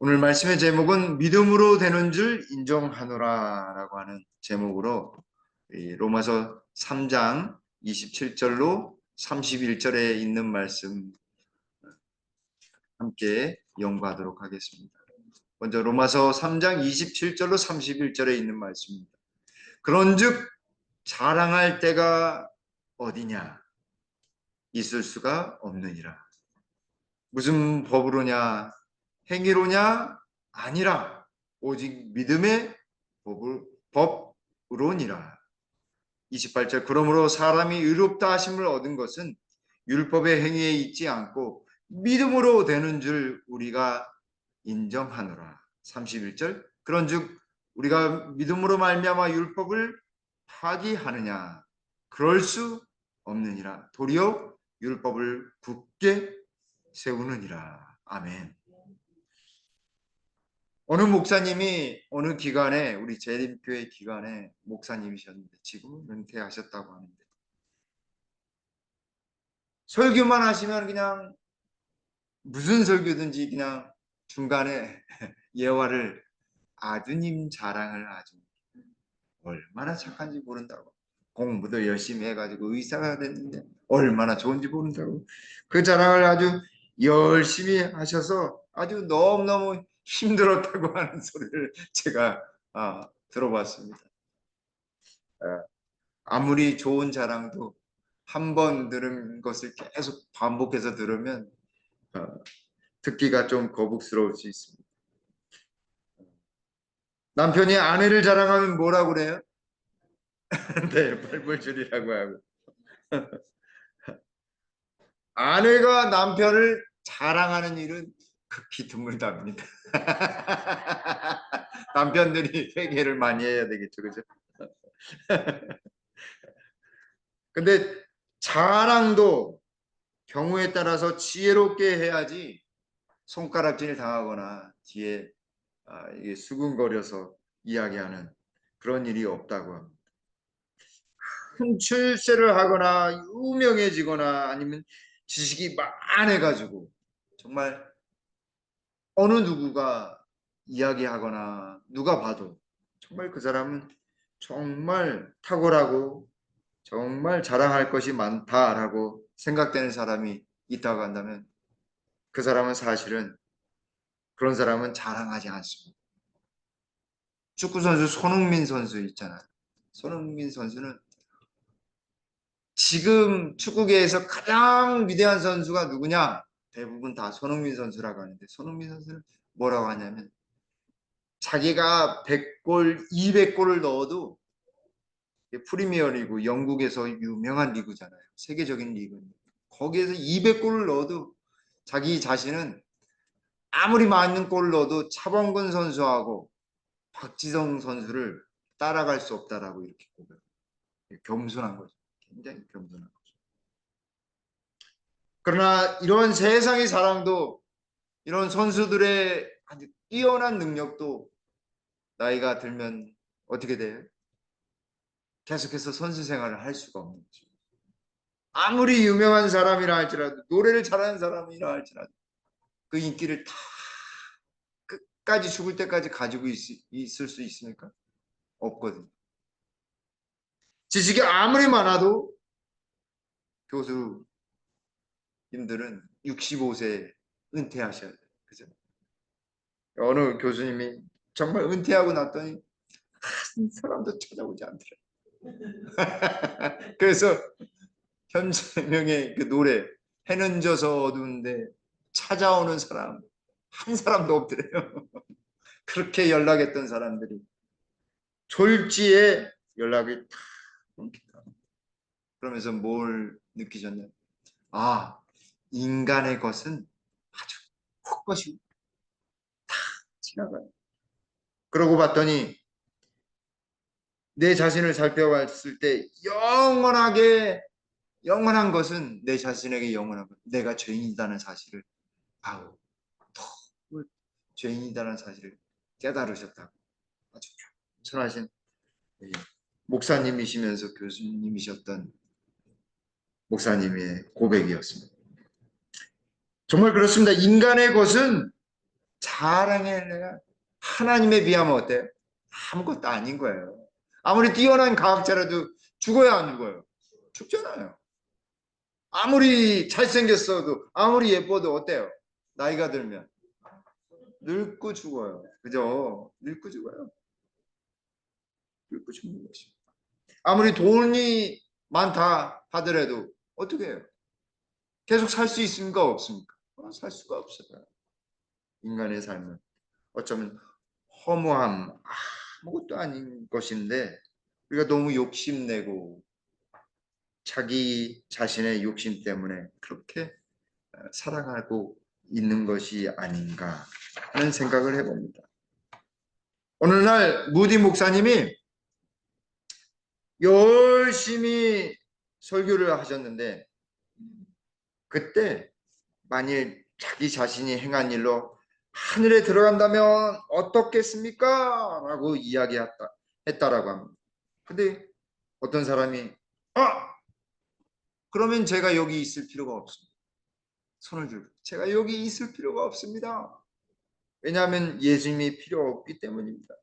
오늘 말씀의 제목은 믿음으로 되는 줄 인정하노라 라고 하는 제목으로 이 로마서 3장 27절로 31절에 있는 말씀 함께 연구하도록 하겠습니다. 먼저 로마서 3장 27절로 31절에 있는 말씀입니다. 그런즉 자랑할 때가 어디냐? 있을 수가 없느니라. 무슨 법으로냐? 행위로냐? 아니라 오직 믿음의 법으로니라. 28절 그러므로 사람이 의롭다 하심을 얻은 것은 율법의 행위에 있지 않고 믿음으로 되는 줄 우리가 인정하노라. 31절 그런즉 우리가 믿음으로 말미암아 율법을 파기하느냐? 그럴 수 없느니라. 도리어 율법을 굳게 세우느니라. 아멘. 어느 목사님이 어느 기간에 우리 재림교회 기간에 목사님이셨는데 지금은 은퇴하셨다고 하는데 설교만 하시면 그냥 무슨 설교든지 그냥 중간에 예화를 아드님 자랑을 아주 얼마나 착한지 모른다고 공부도 열심히 해가지고 의사가 됐는데 얼마나 좋은지 모른다고 그 자랑을 아주 열심히 하셔서 아주 너무너무 힘들었다고 하는 소리를 제가 들어봤습니다. 아무리 좋은 자랑도 한 번 들은 것을 계속 반복해서 들으면 듣기가 좀 거북스러울 수 있습니다. 남편이 아내를 자랑하면 뭐라고 그래요? 네, 벌벌줄이라고 하고 아내가 남편을 자랑하는 일은 극히 드물답니다. 남편들이 회개를 많이 해야 되겠죠, 그죠? 근데 자랑도 경우에 따라서 지혜롭게 해야지 손가락질 당하거나 뒤에 이게 수근거려서 이야기하는 그런 일이 없다고 합니다. 큰 출세를 하거나 유명해지거나 아니면 지식이 많아가지고 정말 어느 누구가 이야기하거나 누가 봐도 정말 그 사람은 정말 탁월하고 정말 자랑할 것이 많다라고 생각되는 사람이 있다고 한다면 그 사람은 사실은 그런 사람은 자랑하지 않습니다. 축구선수 손흥민 선수 있잖아요. 손흥민 선수는 지금 축구계에서 가장 위대한 선수가 누구냐? 대부분 다 손흥민 선수라고 하는데 손흥민 선수는 뭐라고 하냐면 자기가 100골, 200골을 넣어도 프리미어리그 영국에서 유명한 리그잖아요. 세계적인 리그입니다. 거기에서 200골을 넣어도 자기 자신은 아무리 많은 골을 넣어도 차범근 선수하고 박지성 선수를 따라갈 수 없다라고 이렇게 고백해요. 겸손한 거죠. 굉장히 겸손한 거죠. 그러나 이런 세상의 사랑도 이런 선수들의 아주 뛰어난 능력도 나이가 들면 어떻게 돼요? 계속해서 선수 생활을 할 수가 없는 거죠. 아무리 유명한 사람이라 할지라도 노래를 잘하는 사람이라 할지라도 그 인기를 다 끝까지 죽을 때까지 가지고 있을 수 있습니까? 없거든요. 지식이 아무리 많아도 교수님들은 65세 은퇴하셔야 돼요. 그죠? 어느 교수님이 정말 은퇴하고 났더니 한 사람도 찾아오지 않더래요. 그래서 현재명의 그 노래 해는 져서 어두운데 찾아오는 사람 한 사람도 없더래요. 그렇게 연락했던 사람들이 졸지에 연락이 다 끊긴다. 그러면서 뭘 느끼셨냐? 아, 인간의 것은 아주 헛것이 다 지나가요. 그러고 봤더니 내 자신을 살펴봤을 때 영원한 것은 내 자신에게 영원한 것. 내가 죄인이라는 사실을 아우 죄인이라는 사실을 깨달으셨다고 아주 겸손하신 목사님이시면서 교수님이셨던 목사님의 고백이었습니다. 정말 그렇습니다. 인간의 것은 자랑해내야 하나님에 비하면 어때요? 아무것도 아닌 거예요. 아무리 뛰어난 과학자라도 죽어야 안 죽어요? 죽잖아요. 아무리 잘생겼어도 아무리 예뻐도 어때요? 나이가 들면 늙고 죽어요. 그죠? 늙고 죽어요. 늙고 죽는 것이. 아무리 돈이 많다 하더라도 어떻게 해요? 계속 살 수 있습니까? 없습니까? 살 수가 없어요. 인간의 삶은 어쩌면 허무함, 아무것도 아닌 것인데 우리가 너무 욕심내고 자기 자신의 욕심 때문에 그렇게 살아가고 있는 것이 아닌가 하는 생각을 해봅니다. 어느 날 무디 목사님이 열심히 설교를 하셨는데 그때 만일 자기 자신이 행한 일로 하늘에 들어간다면 어떻겠습니까? 라고 이야기했다라고 합니다. 근데 어떤 사람이 그러면 제가 여기 있을 필요가 없습니다. 손을 들고 제가 여기 있을 필요가 없습니다. 왜냐하면 예수님이 필요 없기 때문입니다.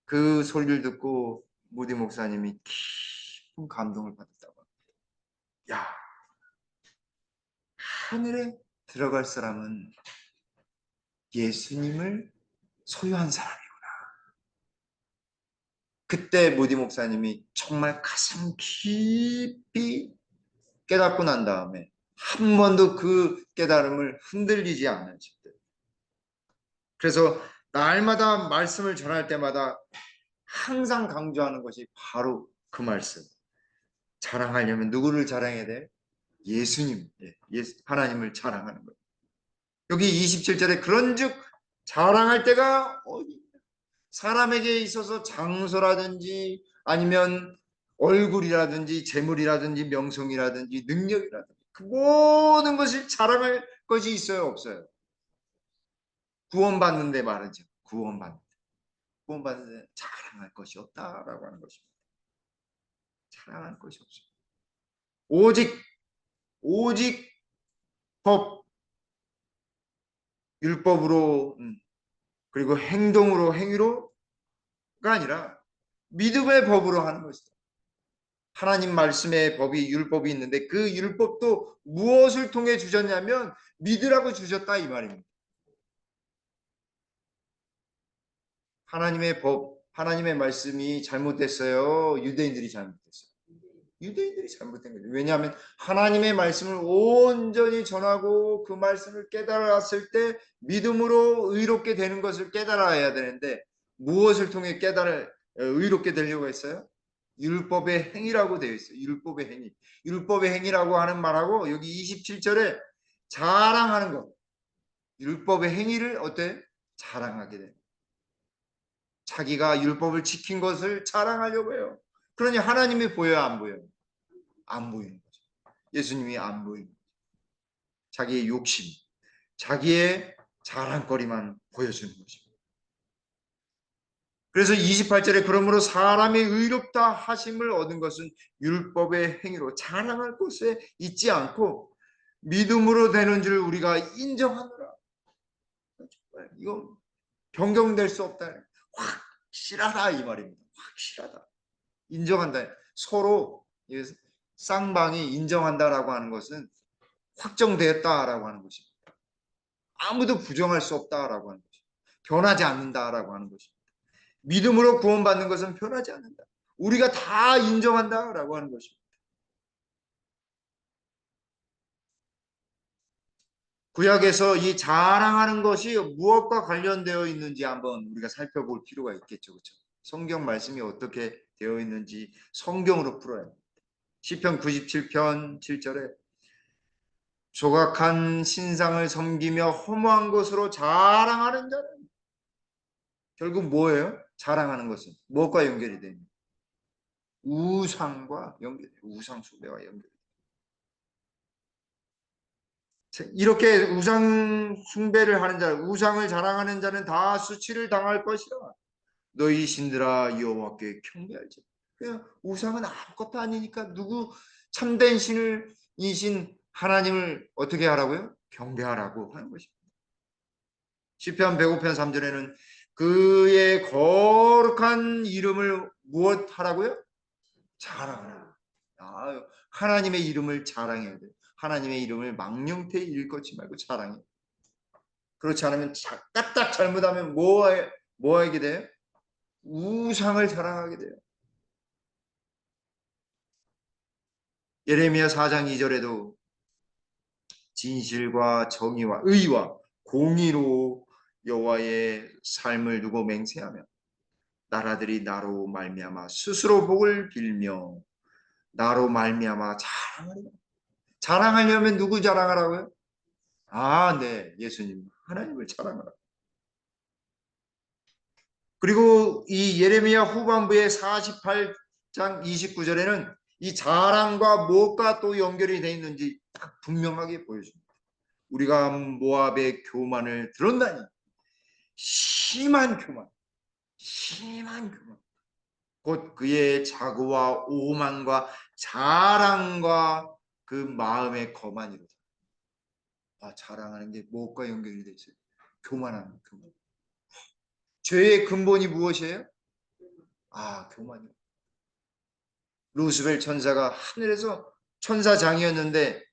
그 소리를 듣고 무디 목사님이 깊은 감동을 받았다고 합니다. 야, 하늘에 들어갈 사람은 예수님을 소유한 사람이구나. 그때 무디 목사님이 정말 가슴 깊이 깨닫고 난 다음에 한 번도 그 깨달음을 흔들리지 않으셨대요. 그래서 날마다 말씀을 전할 때마다 항상 강조하는 것이 바로 그 말씀. 자랑하려면 누구를 자랑해야 돼? 예수님, 하나님을 자랑하는 거예요. 여기 27절에 그런즉 자랑할 때가 어디? 사람에게 있어서 장소라든지 아니면 얼굴이라든지 재물이라든지 명성이라든지 능력이라든지 그 모든 것을 자랑할 것이 있어요, 없어요? 구원받는데 말이죠. 구원받는데 자랑할 것이 없다라고 하는 것입니다. 자랑할 것이 없어요. 오직 법, 율법으로 그리고 행위로가 아니라 믿음의 법으로 하는 것이다. 하나님 말씀의 법이 율법이 있는데 그 율법도 무엇을 통해 주셨냐면 믿으라고 주셨다 이 말입니다. 하나님의 법, 하나님의 말씀이 잘못됐어요. 유대인들이 잘못됐어요. 유대인들이 잘못된 거죠. 왜냐하면 하나님의 말씀을 온전히 전하고 그 말씀을 깨달았을 때 믿음으로 의롭게 되는 것을 깨달아야 되는데 무엇을 통해 의롭게 되려고 했어요? 율법의 행위라고 되어 있어요. 율법의 행위. 율법의 행위라고 하는 말하고 여기 27절에 자랑하는 것. 율법의 행위를 어때? 자랑하게 돼요. 자기가 율법을 지킨 것을 자랑하려고 해요. 그러니 하나님이 보여요, 안 보여요? 안 보이는 거죠. 예수님이 안 보이는 거죠. 자기의 욕심, 자기의 자랑거리만 보여주는 것입니다. 그래서 28절에 그러므로 사람이 의롭다 하심을 얻은 것은 율법의 행위로 자랑할 곳에 있지 않고 믿음으로 되는 줄 우리가 인정하노라. 이거 변경될 수 없다. 확실하다 이 말입니다. 확실하다. 인정한다. 서로 쌍방이 인정한다라고 하는 것은 확정되었다라고 하는 것입니다. 아무도 부정할 수 없다라고 하는 것입니다. 변하지 않는다라고 하는 것입니다. 믿음으로 구원받는 것은 변하지 않는다. 우리가 다 인정한다라고 하는 것입니다. 구약에서 이 자랑하는 것이 무엇과 관련되어 있는지 한번 우리가 살펴볼 필요가 있겠죠. 그렇죠? 성경 말씀이 어떻게 되어 있는지 성경으로 풀어야 합니다. 시편 97편 7절에 조각한 신상을 섬기며 허무한 것으로 자랑하는 자는 결국 뭐예요? 자랑하는 것은 무엇과 연결이 됩니까? 우상과 연결돼요. 우상 숭배와 연결돼요. 이렇게 우상 숭배를 하는 자, 우상을 자랑하는 자는 다 수치를 당할 것이라. 너희 신들아 여호와께 경배할지. 그냥 우상은 아무것도 아니니까 누구 참된 신을 이신 하나님을 어떻게 하라고요? 경배하라고 하는 것입니다. 시편 105편 3절에는 그의 거룩한 이름을 무엇하라고요? 자랑하라. 하나님의 이름을 자랑해야 돼요. 하나님의 이름을 망령되이 일컫지 말고 자랑해. 그렇지 않으면 까딱 잘못하면 뭐 하게 돼요? 우상을 자랑하게 돼요. 예레미야 4장 2절에도 진실과 정의와 의와 공의로 여호와의 삶을 두고 맹세하며 나라들이 나로 말미암아 스스로 복을 빌며 나로 말미암아 자랑하리라. 자랑하려면 누구 자랑하라고요? 네, 예수님, 하나님을 자랑하라. 그리고 이 예레미야 후반부의 48장 29절에는 이 자랑과 무엇과 또 연결이 되어 있는지 딱 분명하게 보여줍니다. 우리가 모압의 교만을 들었나니 심한 교만, 심한 교만. 곧 그의 자고와 오만과 자랑과 그 마음의 거만이로다. 자랑하는 게 무엇과 연결이 되어 있어요? 교만하는 교만. 죄의 근본이 무엇이에요? 교만이요. 루스벨 천사가 하늘에서 천사장이었는데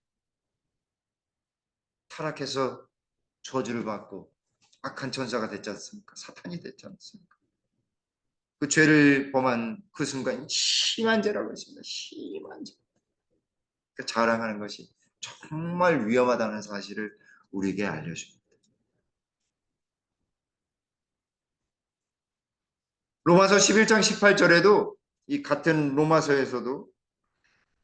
타락해서 저주를 받고 악한 천사가 됐지 않습니까? 사탄이 됐지 않습니까? 그 죄를 범한 그 순간 심한 죄라고 했습니다. 심한 죄. 그 자랑하는 것이 정말 위험하다는 사실을 우리에게 알려줍니다. 로마서 11장 18절에도 이 같은 로마서에서도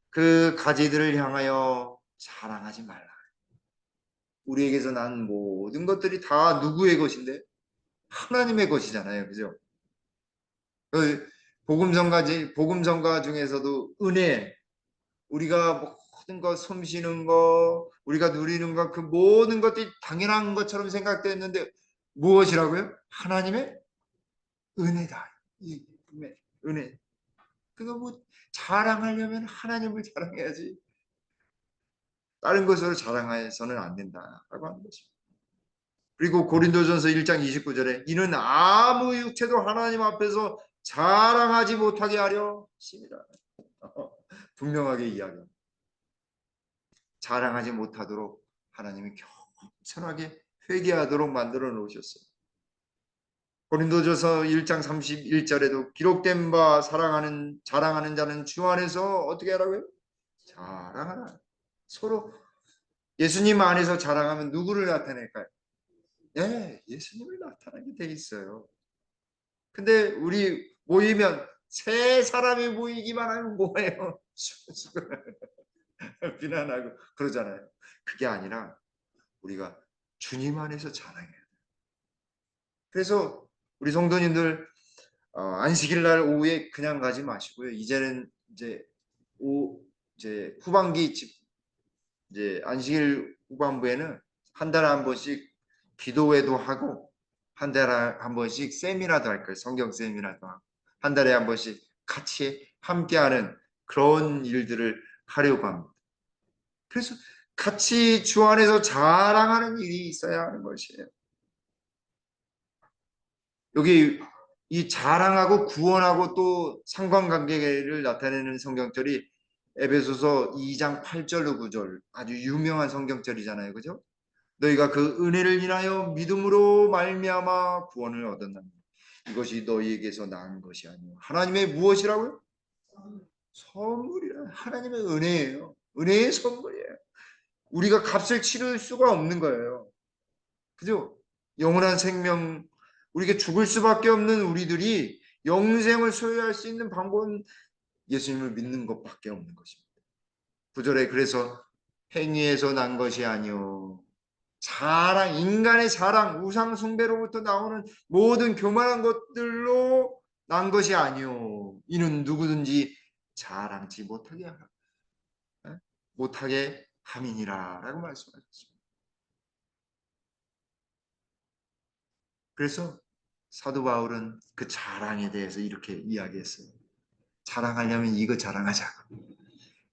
그 가지들을 향하여 자랑하지 말라. 우리에게서 난 모든 것들이 다 누구의 것인데? 하나님의 것이잖아요. 그죠? 그 복음성가 중에서도 은혜, 우리가 모든 것, 숨쉬는 거, 우리가 누리는 것, 그 모든 것들이 당연한 것처럼 생각됐는데 무엇이라고요? 하나님의 은혜다. 이 은혜. 그거 뭐 자랑하려면 하나님을 자랑해야지. 다른 것으로 자랑해서는 안 된다라고 하는 것입니다. 그리고 고린도전서 1장 29절에 이는 아무 육체도 하나님 앞에서 자랑하지 못하게 하려 심이라. 분명하게 이야기합니다. 자랑하지 못하도록 하나님이 겸손하게 회개하도록 만들어 놓으셨어요. 고린도전서 1장 31절에도 기록된 바 자랑하는 자는 주 안에서 어떻게 하라고요? 자랑하라. 서로 예수님 안에서 자랑하면 누구를 나타낼까요? 네, 예수님을 나타나게 돼 있어요. 근데 우리 모이면 세 사람이 모이기만 하면 뭐예요? 비난하고 그러잖아요. 그게 아니라 우리가 주님 안에서 자랑해야 돼요. 그래서 우리 성도님들 안식일 날 오후에 그냥 가지 마시고요. 이제는 이제 후반기 이제 안식일 후반부에는 한 달에 한 번씩 기도회도 하고 한 달에 한 번씩 세미나도 할 거예요. 성경 세미나도 하고 한 달에 한 번씩 같이 함께하는 그런 일들을 하려고 합니다. 그래서 같이 주 안에서 자랑하는 일이 있어야 하는 것이에요. 여기 이 자랑하고 구원하고 또 상관관계를 나타내는 성경절이 에베소서 2장 8절로 9절 아주 유명한 성경절이잖아요. 그죠? 너희가 그 은혜를 인하여 믿음으로 말미암아 구원을 얻었나니 이것이 너희에게서 난 것이 아니요 하나님의 무엇이라고요? 선물이라. 하나님의 은혜예요. 은혜의 선물이에요. 우리가 값을 치를 수가 없는 거예요. 그죠? 영원한 생명, 우리가 죽을 수밖에 없는 우리들이 영생을 소유할 수 있는 방법은 예수님을 믿는 것밖에 없는 것입니다. 9절에 그래서 행위에서 난 것이 아니요 자랑, 인간의 자랑, 우상 숭배로부터 나오는 모든 교만한 것들로 난 것이 아니요 이는 누구든지 자랑치 못하게 하라. 못하게 함이니라라고 말씀하셨습니다. 그래서 사도 바울은 그 자랑에 대해서 이렇게 이야기했어요. 자랑하려면 이거 자랑하자.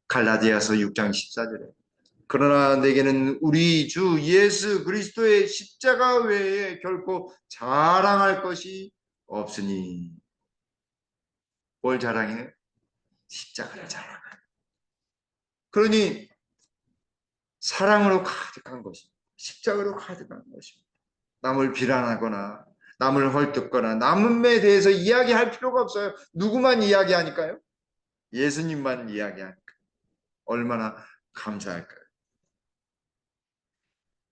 갈라디아서 6장 14절에 그러나 내게는 우리 주 예수 그리스도의 십자가 외에 결코 자랑할 것이 없으니. 뭘 자랑해요? 십자가를 자랑. 그러니 사랑으로 가득한 것입니다. 십자가로 가득한 것입니다. 남을 비난하거나 남을 헐뜯거나 남에 대해서 이야기할 필요가 없어요. 누구만 이야기하니까요? 예수님만 이야기하니까. 얼마나 감사할까요?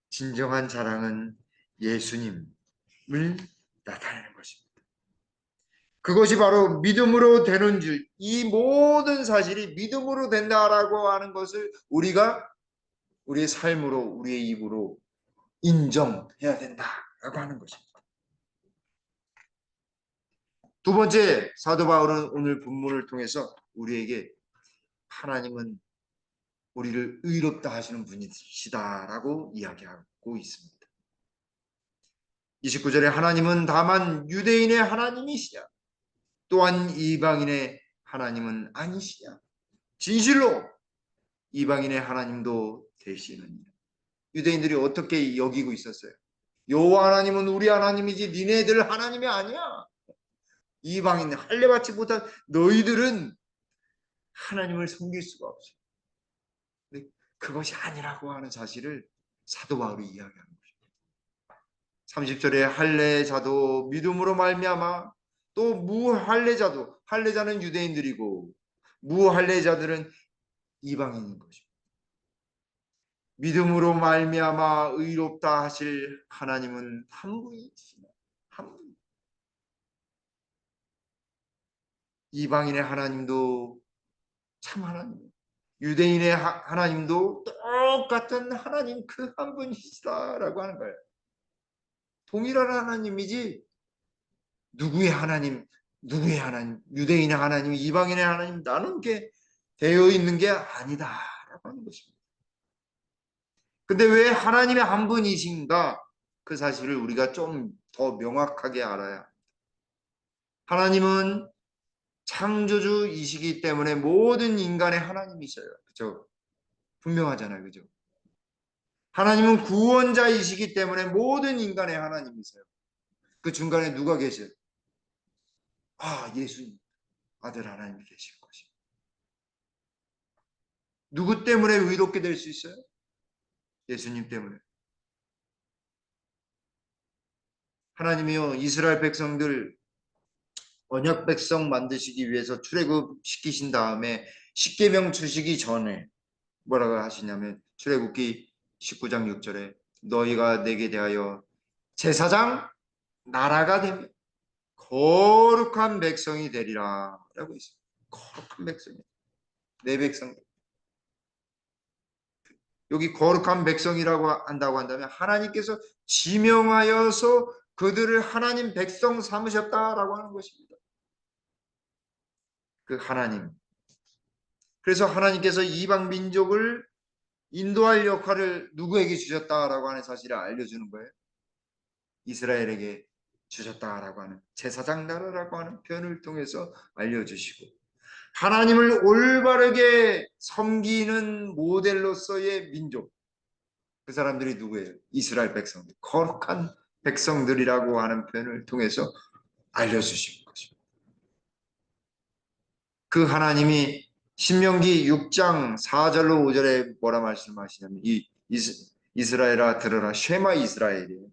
진정한 자랑은 예수님을 나타내는 것입니다. 그것이 바로 믿음으로 되는 줄, 이 모든 사실이 믿음으로 된다라고 하는 것을 우리가 우리의 삶으로, 우리의 입으로 인정해야 된다라고 하는 것입니다. 두 번째, 사도 바울은 오늘 본문을 통해서 우리에게 하나님은 우리를 의롭다 하시는 분이시다라고 이야기하고 있습니다. 29절에 하나님은 다만 유대인의 하나님이시냐, 또한 이방인의 하나님은 아니시냐, 진실로 이방인의 하나님도 되시느니라. 유대인들이 어떻게 여기고 있었어요? 여호와 하나님은 우리 하나님이지 니네들 하나님이 아니야. 이방인 할례받지 못한 너희들은 하나님을 섬길 수가 없어. 근데 그것이 아니라고 하는 사실을 사도 바울이 이야기하는 거죠. 30절에 할례자도 믿음으로 말미암아, 또 무할례자도, 할례자는 유대인들이고 무할례자들은 이방인인 것입니다. 믿음으로 말미암아 의롭다 하실 하나님은 한 분이시다. 한 분. 이방인의 하나님도 참 하나님, 유대인의 하나님도 똑같은 하나님 그 한 분이시다라고 하는 거예요. 동일한 하나님이지 누구의 하나님, 누구의 하나님, 유대인의 하나님, 이방인의 하나님 나누게 되어 있는 게 아니다라고 하는 것입니다. 근데 왜 하나님의 한 분이신가? 그 사실을 우리가 좀 더 명확하게 알아야. 하나님은 창조주이시기 때문에 모든 인간의 하나님이셔요. 그죠? 분명하잖아요. 그죠? 하나님은 구원자이시기 때문에 모든 인간의 하나님이세요. 그 중간에 누가 계세요? 아, 예수님, 아들 하나님이 계신 것입니다. 누구 때문에 의롭게 될 수 있어요? 예수님 때문에. 하나님이요, 이스라엘 백성들 언약 백성 만드시기 위해서 출애굽 시키신 다음에 십계명 주시기 전에 뭐라고 하시냐면 출애굽기 19장 6절에 너희가 내게 대하여 제사장 나라가 되며 거룩한 백성이 되리라 라고 있어요. 거룩한 백성이, 내 백성. 여기 거룩한 백성이라고 한다고 한다면 하나님께서 지명하여서 그들을 하나님 백성 삼으셨다라고 하는 것입니다. 그 하나님. 그래서 하나님께서 이방 민족을 인도할 역할을 누구에게 주셨다라고 하는 사실을 알려주는 거예요. 이스라엘에게 주셨다라고 하는, 제사장 나라라고 하는 표현을 통해서 알려주시고, 하나님을 올바르게 섬기는 모델로서의 민족, 그 사람들이 누구예요? 이스라엘 백성들, 거룩한 백성들이라고 하는 표현을 통해서 알려주신 것입니다. 그 하나님이 신명기 6장 4절로 5절에 뭐라 말씀하시냐면, 이스라엘아 들으라, 쉐마 이스라엘이에요.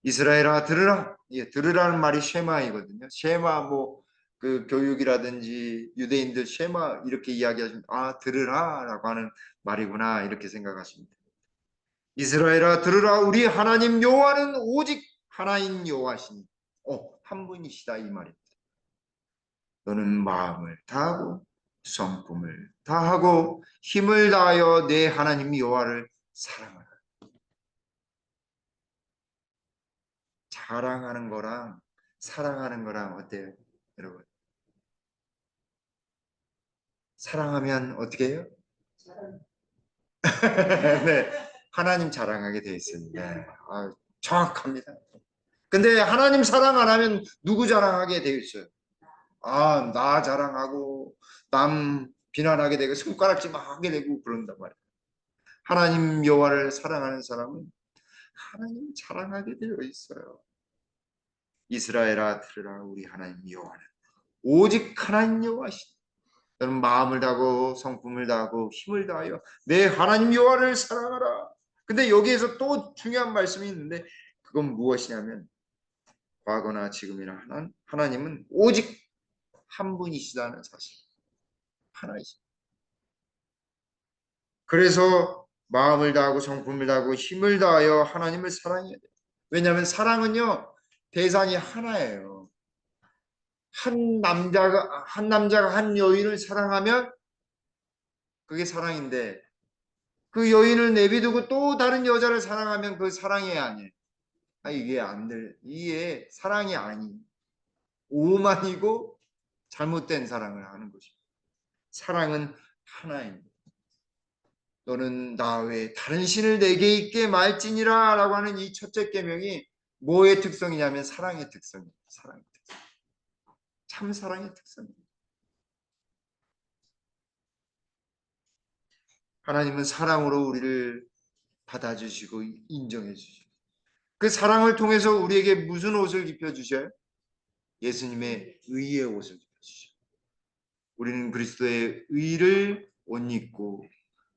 이스라엘아 들으라. 예, 들으라는 말이 쉐마이거든요. 쉐마 뭐 그 교육이라든지 유대인들 쉐마 이렇게 이야기하시면 아 들으라라고 하는 말이구나 이렇게 생각하십니다. 이스라엘아 들으라, 우리 하나님 여호와는 오직 하나인 여호와시니 한 분이시다 이 말입니다. 너는 마음을 다하고 성품을 다하고 힘을 다하여 내 하나님 여호와를 사랑하라. 자랑하는 거랑 사랑하는 거랑 어때요, 여러분? 사랑하면 어떻게 해요? 네, 하나님 자랑하게 돼 있습니다. 아, 정확합니다. 근데 하나님 사랑 안 하면 누구 자랑하게 돼 있어요? 아, 나 자랑하고 남 비난하게 되고 손가락질 막 하게 되고 그런단 말이에요. 하나님 여호와를 사랑하는 사람은 하나님 자랑하게 되어 있어요. 이스라엘아 들으라, 우리 하나님 여호와는 오직 하나님 여호와시다. 너는 마음을 다하고 성품을 다하고 힘을 다하여 내 하나님 여호와를 사랑하라. 근데 여기에서 또 중요한 말씀이 있는데, 그건 무엇이냐면 과거나 지금이나 하나님은 오직 한 분이시다는 사실. 하나이시. 그래서 마음을 다하고 성품을 다하고 힘을 다하여 하나님을 사랑해야 돼요. 왜냐하면 사랑은요, 대상이 하나예요. 한 남자가 한 여인을 사랑하면 그게 사랑인데, 그 여인을 내비두고 또 다른 여자를 사랑하면 그 사랑이 아니에요. 이게 안 될, 이게 사랑이 아니, 오만이고 잘못된 사랑을 하는 것입니다. 사랑은 하나입니다. 너는 나 외에 다른 신을 내게 있게 말지니라 라고 하는 이 첫째 계명이 뭐의 특성이냐면 사랑의 특성이에요. 사랑의 특성. 참 사랑의 특성이에요. 하나님은 사랑으로 우리를 받아주시고 인정해 주시고, 그 사랑을 통해서 우리에게 무슨 옷을 입혀주셔요? 예수님의 의의 옷을 입혀주셔요. 우리는 그리스도의 의를 옷 입고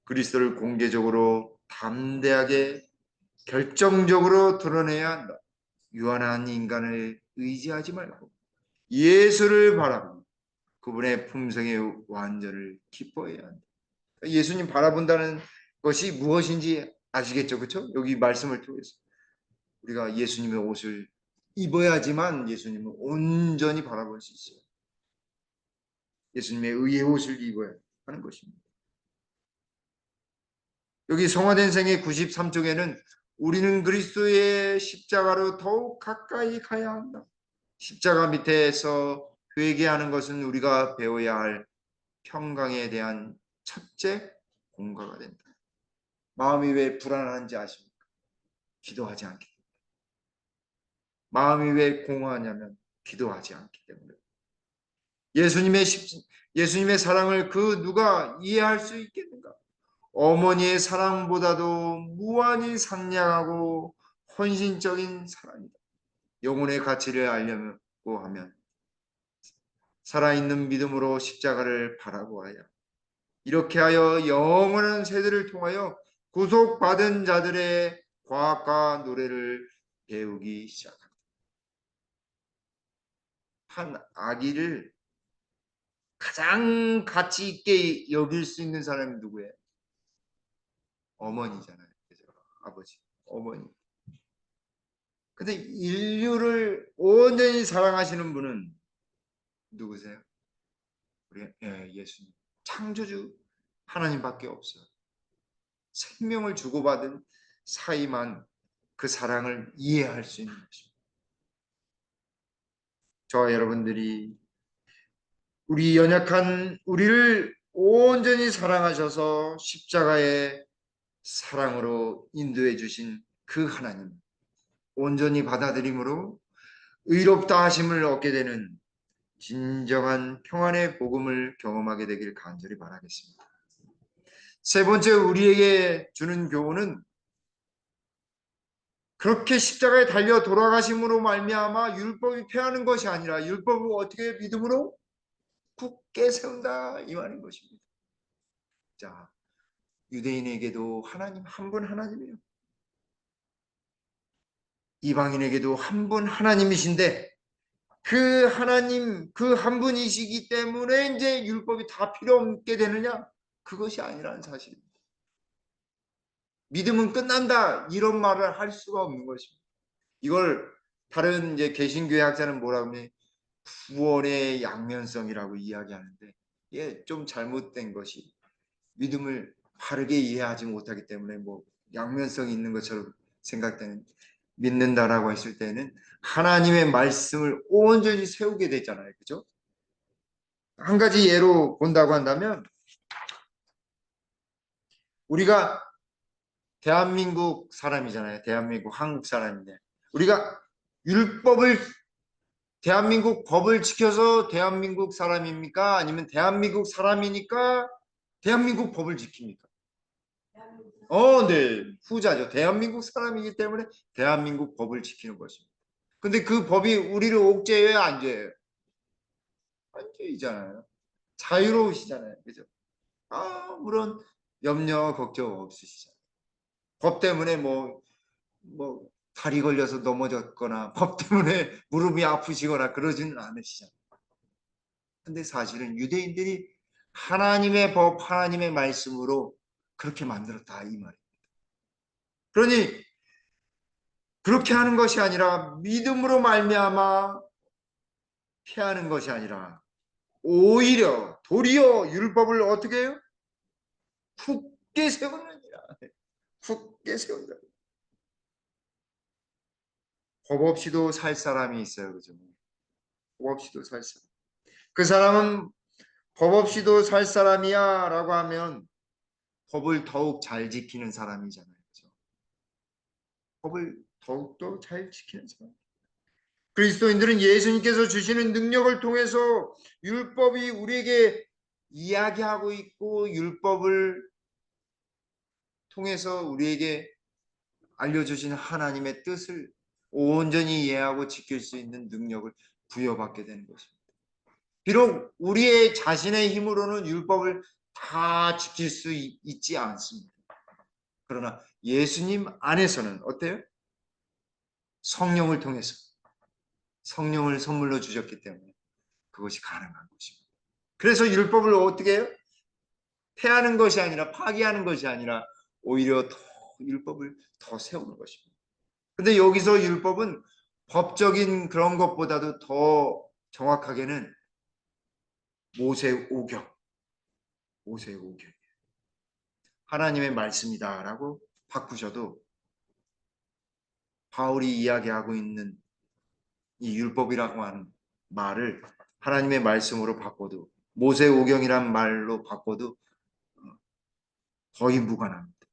그리스도를 공개적으로 담대하게 결정적으로 드러내야 한다. 유한한 인간을 의지하지 말고 예수를 바라보고 그분의 품성의 완전을 기뻐해야 한다. 예수님 바라본다는 것이 무엇인지 아시겠죠? 그렇죠? 여기 말씀을 통해서 우리가 예수님의 옷을 입어야지만 예수님을 온전히 바라볼 수 있어요. 예수님의 의의 옷을 입어야 하는 것입니다. 여기 성화된 생의 93쪽에는 우리는 그리스도의 십자가로 더욱 가까이 가야 한다. 십자가 밑에서 회개하는 것은 우리가 배워야 할 평강에 대한 첫째 공과가 된다. 마음이 왜 불안한지 아십니까? 기도하지 않기 때문에. 마음이 왜 공허하냐면 기도하지 않기 때문에. 예수님의 사랑을 그 누가 이해할 수 있겠는가? 어머니의 사랑보다도 무한히 상냥하고 헌신적인 사랑이다. 영혼의 가치를 알려고 하면 살아있는 믿음으로 십자가를 바라보아야, 이렇게 하여 영원한 세대를 통하여 구속받은 자들의 과학과 노래를 배우기 시작합니다. 한 아기를 가장 가치 있게 여길 수 있는 사람이 누구예요? 어머니잖아요. 그죠? 아버지, 어머니. 근데 인류를 온전히 사랑하시는 분은 누구세요? 예수님. 창조주 하나님밖에 없어요. 생명을 주고받은 사이만 그 사랑을 이해할 수 있는 것입니다. 저와 여러분들이 우리 연약한 우리를 온전히 사랑하셔서 십자가의 사랑으로 인도해 주신 그 하나님, 온전히 받아들임으로 의롭다 하심을 얻게 되는 진정한 평안의 복음을 경험하게 되길 간절히 바라겠습니다. 세 번째, 우리에게 주는 교훈은 그렇게 십자가에 달려 돌아가심으로 말미암아 율법이 패하는 것이 아니라 율법을 어떻게 믿음으로 굳게 세운다, 이 말인 것입니다. 자, 유대인에게도 하나님 한 분 하나님이에요. 이방인에게도 한 분 하나님이신데 그 하나님 그 한 분이시기 때문에 이제 율법이 다 필요 없게 되느냐? 그것이 아니라는 사실입니다. 믿음은 끝난다, 이런 말을 할 수가 없는 것입니다. 이걸 다른 이제 개신교회 학자는 뭐라고 하면 구원의 양면성이라고 이야기하는데, 이게 좀 잘못된 것이, 믿음을 바르게 이해하지 못하기 때문에 뭐 양면성이 있는 것처럼 생각되는, 믿는다라고 했을 때는 하나님의 말씀을 온전히 세우게 되잖아요. 그죠? 한 가지 예로 본다고 한다면, 우리가 대한민국 사람이잖아요. 대한민국 한국 사람인데 우리가 율법을, 대한민국 법을 지켜서 대한민국 사람입니까? 아니면 대한민국 사람이니까 대한민국 법을 지킵니까? 네. 후자죠. 대한민국 사람이기 때문에 대한민국 법을 지키는 것입니다. 근데 그 법이 우리를 옥죄해요, 안 죄해요? 안 죄이잖아요. 자유로우시잖아요. 그죠? 물론 염려 걱정 없으시잖아요. 법 때문에 뭐 다리 걸려서 넘어졌거나 법 때문에 무릎이 아프시거나 그러지는 않으시잖아요. 근데 사실은 유대인들이 하나님의 법, 하나님의 말씀으로 그렇게 만들었다 이 말이에요. 그러니 그렇게 하는 것이 아니라 믿음으로 말미암아 피하는 것이 아니라 오히려 도리어 율법을 어떻게 해요? 굳게 세우느니라. 굳게 세운다. 법 없이도 살 사람이 있어요. 그죠? 법 없이도 살 사람. 그 사람은 법 없이도 살 사람이야 라고 하면 법을 더욱 잘 지키는 사람이잖아요. 그죠? 법을 더욱더 잘 지키는 사람. 그리스도인들은 예수님께서 주시는 능력을 통해서 율법이 우리에게 이야기하고 있고 율법을 통해서 우리에게 알려주신 하나님의 뜻을 온전히 이해하고 지킬 수 있는 능력을 부여받게 되는 것입니다. 비록 우리의 자신의 힘으로는 율법을 다 지킬 수 있지 않습니다. 그러나 예수님 안에서는 어때요? 성령을 통해서 성령을 선물로 주셨기 때문에 그것이 가능한 것입니다. 그래서 율법을 어떻게 해요? 폐하는 것이 아니라 파기하는 것이 아니라 오히려 더 율법을 더 세우는 것입니다. 근데 여기서 율법은 법적인 그런 것보다도 더 정확하게는 모세오경, 모세오경. 하나님의 말씀이다라고 바꾸셔도 바울이 이야기하고 있는 이 율법이라고 하는 말을 하나님의 말씀으로 바꿔도 모세오경이란 말로 바꿔도 거의 무관합니다.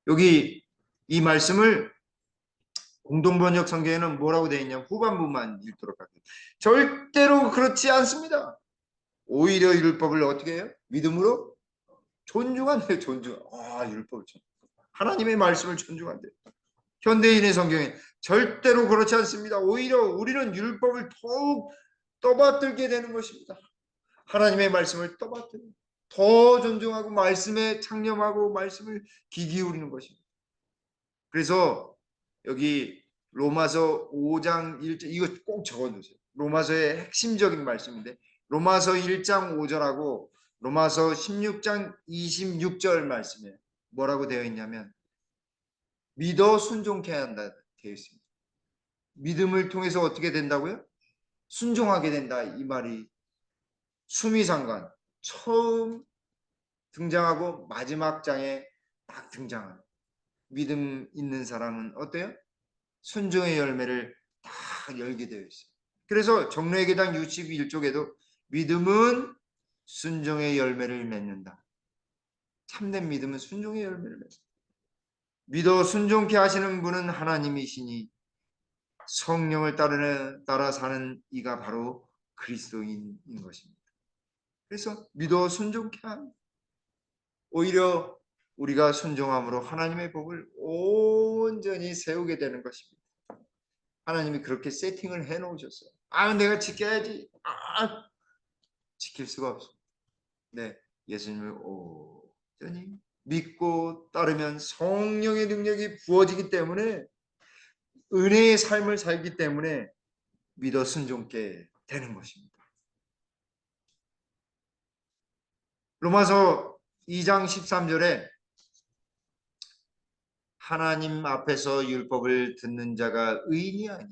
여기 이 말씀을 공동번역 성경에는 뭐라고 되어 있냐면 후반부만 읽도록 할게요. 절대로 그렇지 않습니다. 오히려 율법을 어떻게 해요? 믿음으로 존중한대요. 존중. 율법을 존중. 하나님의 말씀을 존중한대요. 현대인의 성경에 절대로 그렇지 않습니다. 오히려 우리는 율법을 더욱 떠받들게 되는 것입니다. 하나님의 말씀을 떠받들고 더 존중하고 말씀에 창념하고 말씀을 귀 기울이는 것입니다. 그래서 여기 로마서 5장 1절 이거 꼭 적어두세요. 로마서의 핵심적인 말씀인데 로마서 1장 5절하고 로마서 16장 26절 말씀에 뭐라고 되어 있냐면 믿어 순종케 한다 되어 있습니다. 믿음을 통해서 어떻게 된다고요? 순종하게 된다 이 말이 수미상관 처음 등장하고 마지막 장에 딱 등장하는 믿음 있는 사람은 어때요? 순종의 열매를 다 열게 되어 있어요. 그래서 정로의계단 61쪽에도 믿음은 순종의 열매를 맺는다. 참된 믿음은 순종의 열매를 맺습니다. 믿어 순종케 하시는 분은 하나님이시니 성령을 따라 사는 이가 바로 그리스도인인 것입니다. 그래서 믿어 순종케 하는 오히려 우리가 순종함으로 하나님의 법을 온전히 세우게 되는 것입니다. 하나님이 그렇게 세팅을 해 놓으셨어요. 내가 지켜야지. 지킬 수가 없습니다. 네, 예수님을 온전히 믿고 따르면 성령의 능력이 부어지기 때문에 은혜의 삶을 살기 때문에 믿어 순종케 되는 것입니다. 로마서 2장 13절에 하나님 앞에서 율법을 듣는 자가 의인이 아니라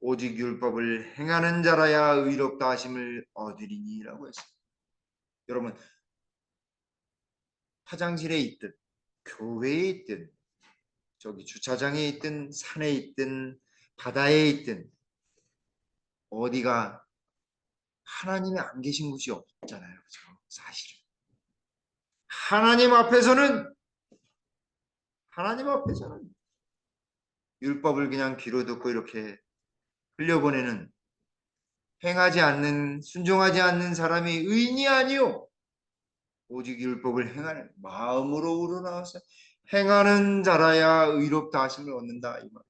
오직 율법을 행하는 자라야 의롭다 하심을 얻으리니라고 했습니다. 여러분 화장실에 있든 교회에 있든 저기 주차장에 있든 산에 있든 바다에 있든 어디가 하나님이 안 계신 곳이 없잖아요. 그렇죠? 사실은 하나님 앞에서는 율법을 그냥 귀로 듣고 이렇게 흘려보내는 행하지 않는 순종하지 않는 사람이 의인이 아니요 오직 율법을 행하는 마음으로 우러나와서 행하는 자라야 의롭다 하심을 얻는다 이 말.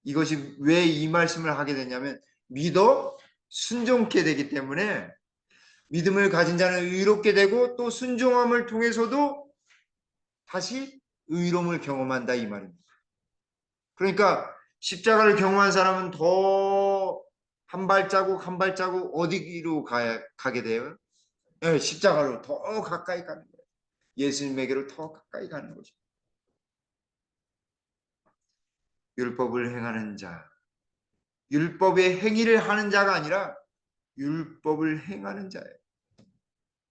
이것이 왜 이 말씀을 하게 되냐면 믿어 순종케 되기 때문에 믿음을 가진 자는 의롭게 되고 또 순종함을 통해서도 다시 의로움을 경험한다 이 말입니다. 그러니까 십자가를 경험한 사람은 더 한 발자국 한 발자국 어디로 가게 돼요? 네, 십자가로 더 가까이 가는 거예요. 예수님에게로 더 가까이 가는 거죠. 율법을 행하는 자, 율법의 행위를 하는 자가 아니라 율법을 행하는 자예요.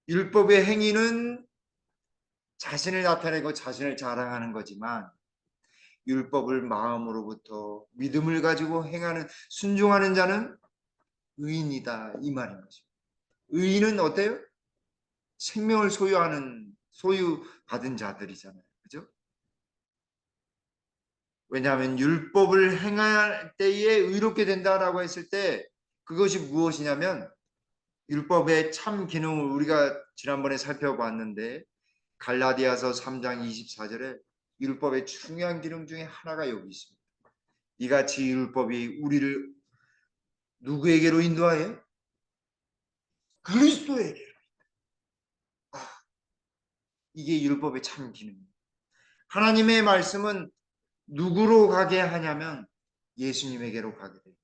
율법의 행위는 자신을 나타내고 자신을 자랑하는 거지만 율법을 마음으로부터 믿음을 가지고 행하는 순종하는 자는 의인이다 이 말인 거죠. 의인은 어때요? 생명을 소유받은 자들이잖아요. 그죠? 왜냐하면 율법을 행할 때에 의롭게 된다라고 했을 때 그것이 무엇이냐면 율법의 참 기능을 우리가 지난번에 살펴봤는데 갈라디아서 3장 24절에 율법의 중요한 기능 중에 하나가 여기 있습니다. 이같이 율법이 우리를 누구에게로 인도하여? 그리스도에게. 이게 율법의 참 기능입니다. 하나님의 말씀은 누구로 가게 하냐면 예수님에게로 가게 됩니다.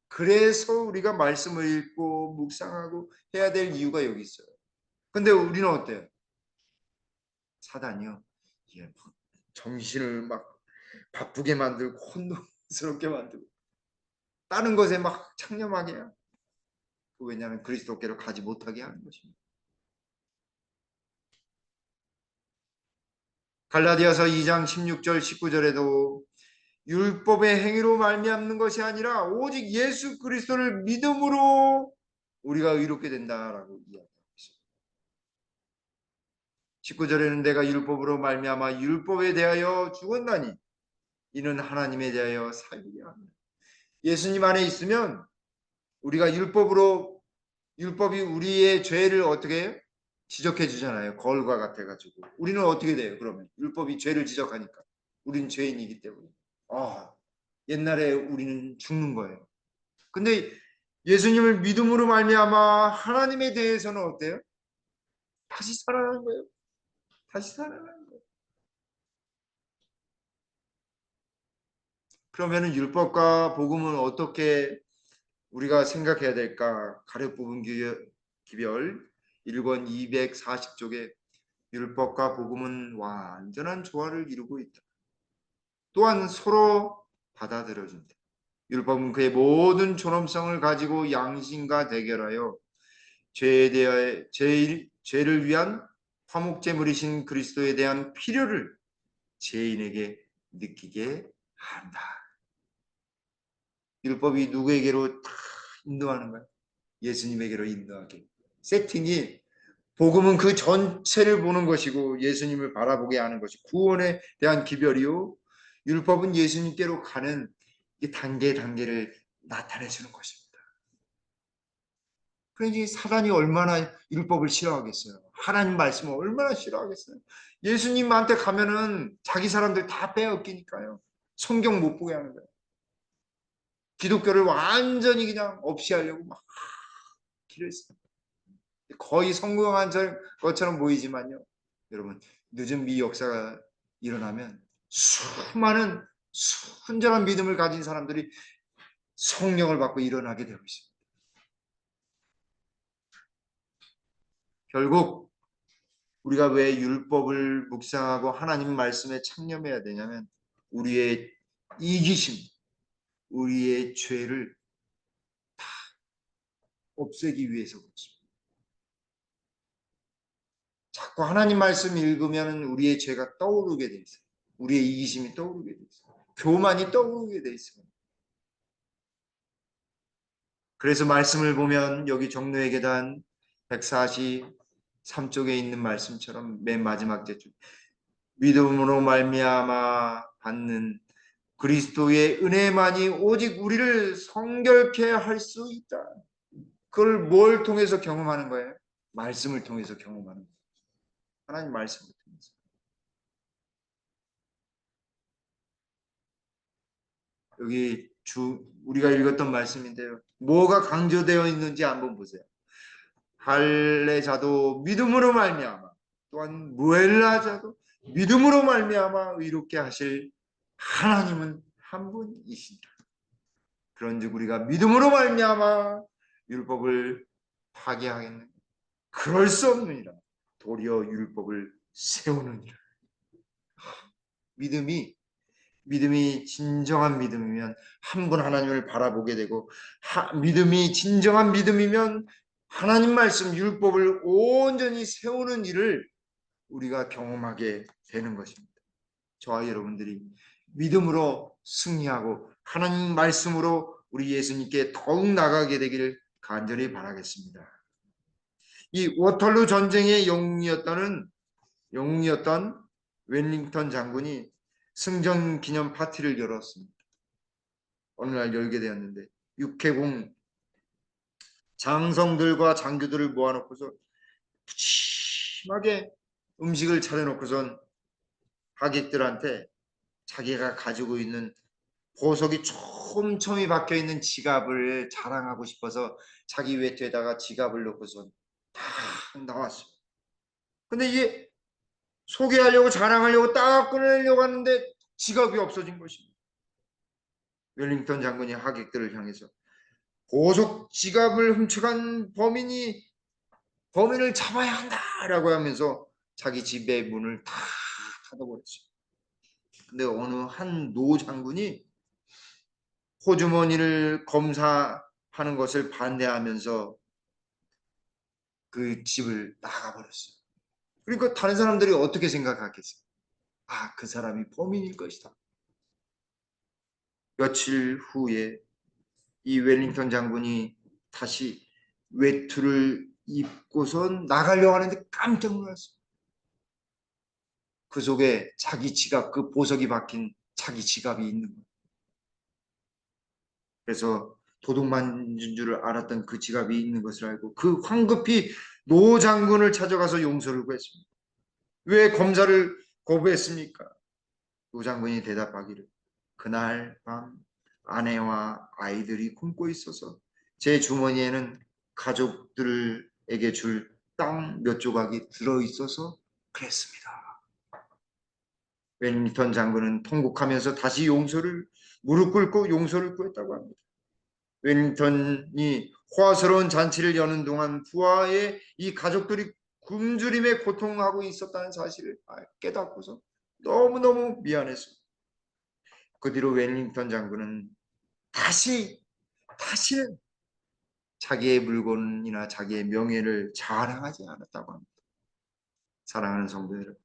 그래서 우리가 말씀을 읽고 묵상하고 해야 될 이유가 여기 있어요. 근데 우리는 어때요? 사단이요. 예, 정신을 막 바쁘게 만들고 혼돈스럽게 만들고 다른 것에 막 창념하게 해요. 왜냐하면 그리스도께로 가지 못하게 하는 것입니다. 갈라디아서 2장 16절 19절에도 율법의 행위로 말미암는 것이 아니라 오직 예수 그리스도를 믿음으로 우리가 의롭게 된다라고 이야기하고 있습니다. 19절에는 내가 율법으로 말미암아 율법에 대하여 죽었나니 이는 하나님에 대하여 살게 합니다. 예수님 안에 있으면 우리가 율법이 우리의 죄를 어떻게 해요? 지적해 주잖아요. 거울과 같아 가지고. 우리는 어떻게 돼요? 그러면 율법이 죄를 지적하니까 우리는 죄인이기 때문에. 아, 옛날에 우리는 죽는 거예요. 근데 예수님을 믿음으로 말미암아 하나님에 대해서는 어때요? 다시 살아나는 거예요. 다시 살아나는 거예요. 그러면은 율법과 복음은 어떻게 우리가 생각해야 될까? 가려 뽑은 기별 1권 240쪽에 율법과 복음은 완전한 조화를 이루고 있다. 또한 서로 받아들여준다. 율법은 그의 모든 존엄성을 가지고 양심과 대결하여 죄를 위한 화목제물이신 그리스도에 대한 필요를 죄인에게 느끼게 한다. 율법이 누구에게로 다 인도하는 거야? 예수님에게로 인도하게. 세팅이 복음은 그 전체를 보는 것이고 예수님을 바라보게 하는 것이 구원에 대한 기별이요. 율법은 예수님께로 가는 이 단계를 나타내 주는 것입니다. 그러니 사단이 얼마나 율법을 싫어하겠어요. 하나님 말씀을 얼마나 싫어하겠어요. 예수님한테 가면은 자기 사람들 다 빼앗기니까요. 성경 못 보게 하는 거예요. 기독교를 완전히 그냥 없이 하려고 막 길을 써. 거의 성공한 것처럼 보이지만요. 여러분 늦은 미 역사가 일어나면 수많은 순전한 믿음을 가진 사람들이 성령을 받고 일어나게 되고 있습니다. 결국 우리가 왜 율법을 묵상하고 하나님 말씀에 창념해야 되냐면 우리의 이기심, 우리의 죄를 없애기 위해서 그렇습니다. 자꾸 하나님 말씀 읽으면 우리의 죄가 떠오르게 돼 있어요. 우리의 이기심이 떠오르게 돼 있어요. 교만이 떠오르게 돼 있어요. 그래서 말씀을 보면 여기 종로의 계단 143쪽에 있는 말씀처럼 맨 마지막 제줄 믿음으로 말미암아 받는 그리스도의 은혜만이 오직 우리를 성결케 할 수 있다. 그걸 뭘 통해서 경험하는 거예요? 말씀을 통해서 경험하는 거예요. 하나님 말씀을 통해서. 여기 우리가 읽었던 말씀인데요. 뭐가 강조되어 있는지 한번 보세요. 할례자도 믿음으로 말미암아, 또한 무엘라자도 믿음으로 말미암아 의롭게 하실 하나님은 한 분이시다. 그런즉 우리가 믿음으로 말미암아 율법을 파괴하겠느냐? 그럴 수 없느니라. 도리어 율법을 세우느니라. 믿음이 진정한 믿음이면 한 분 하나님을 바라보게 되고, 믿음이 진정한 믿음이면 하나님 말씀 율법을 온전히 세우는 일을 우리가 경험하게 되는 것입니다. 저와 여러분들이 믿음으로 승리하고 하나님 말씀으로 우리 예수님께 더욱 나가게 되기를 간절히 바라겠습니다. 이 워털루 전쟁의 영웅이었던 웰링턴 장군이 승전 기념 파티를 열었습니다. 어느 날 열게 되었는데 육해공 장성들과 장교들을 모아놓고서 푸짐하게 음식을 차려놓고선 하객들한테 자기가 가지고 있는 보석이 촘촘히 박혀있는 지갑을 자랑하고 싶어서 자기 외투에다가 지갑을 넣고선 딱 나왔어요. 근데 이게 소개하려고 자랑하려고 딱 꺼내려고 하는데 지갑이 없어진 것입니다. 웰링턴 장군이 하객들을 향해서 보석 지갑을 훔쳐간 범인을 잡아야 한다라고 하면서 자기 집의 문을 다 닫아버렸어요. 근데 어느 한 노 장군이 호주머니를 검사하는 것을 반대하면서 그 집을 나가버렸어요. 그러니까 다른 사람들이 어떻게 생각하겠어요? 아, 그 사람이 범인일 것이다. 며칠 후에 이 웰링턴 장군이 다시 외투를 입고선 나가려고 하는데 깜짝 놀랐어요. 그 속에 자기 지갑, 그 보석이 박힌 자기 지갑이 있는 거예요. 그래서 도둑 맞은 줄을 알았던 그 지갑이 있는 것을 알고 그 황급히 노 장군을 찾아가서 용서를 구했습니다. 왜 검사를 거부했습니까? 노 장군이 대답하기를 그날 밤 아내와 아이들이 굶고 있어서 제 주머니에는 가족들에게 줄 땅 몇 조각이 들어있어서 그랬습니다. 웰링턴 장군은 통곡하면서 다시 무릎 꿇고 용서를 구했다고 합니다. 웰링턴이 호화스러운 잔치를 여는 동안 부하의 이 가족들이 굶주림에 고통하고 있었다는 사실을 깨닫고서 너무너무 미안했습니다. 그 뒤로 웰링턴 장군은 다시는 자기의 물건이나 자기의 명예를 자랑하지 않았다고 합니다. 사랑하는 성도 여러분,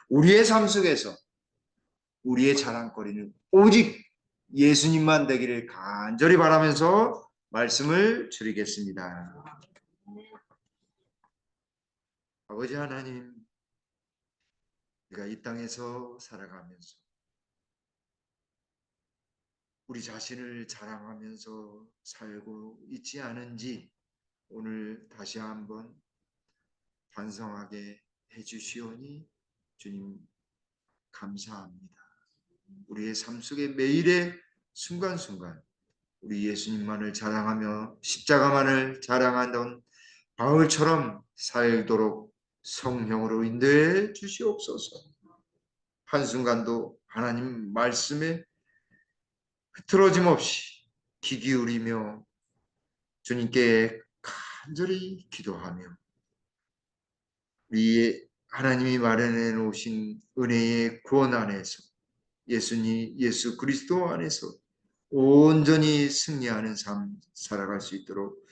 우리의 삶 속에서 우리의 자랑거리는 오직 예수님만 되기를 간절히 바라면서 말씀을 드리겠습니다. 아버지 하나님, 우리가 이 땅에서 살아가면서 우리 자신을 자랑하면서 살고 있지 않은지 오늘 다시 한번 반성하게 해주시오니 주님 감사합니다. 우리의 삶 속의 매일의 순간순간 우리 예수님만을 자랑하며 십자가만을 자랑하던 바울처럼 살도록 성령으로 인도해 주시옵소서. 한순간도 하나님 말씀에 흐트러짐 없이 귀 기울이며 주님께 간절히 기도하며 우리 하나님이 마련해 놓으신 은혜의 구원 안에서 예수 그리스도 안에서 온전히 승리하는 삶 살아갈 수 있도록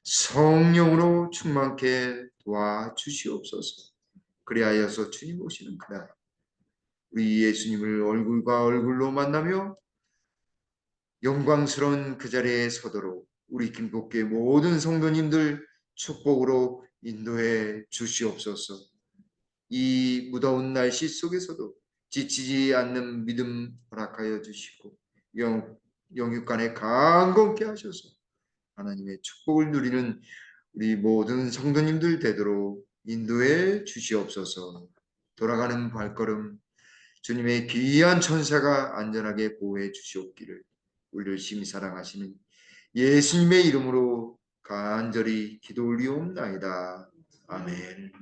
성령으로 충만케 도와주시옵소서. 그리하여서 주님 오시는 그날 우리 예수님을 얼굴과 얼굴로 만나며 영광스러운 그 자리에 서도록 우리 김복교의 모든 성도님들 축복으로 인도해 주시옵소서. 이 무더운 날씨 속에서도 지치지 않는 믿음 허락하여 주시고 영육간에 강건케 하셔서 하나님의 축복을 누리는 우리 모든 성도님들 되도록 인도해 주시옵소서. 돌아가는 발걸음 주님의 귀한 천사가 안전하게 보호해 주시옵기를 우리를 심히 사랑하시는 예수님의 이름으로 간절히 기도 올리옵나이다. 아멘.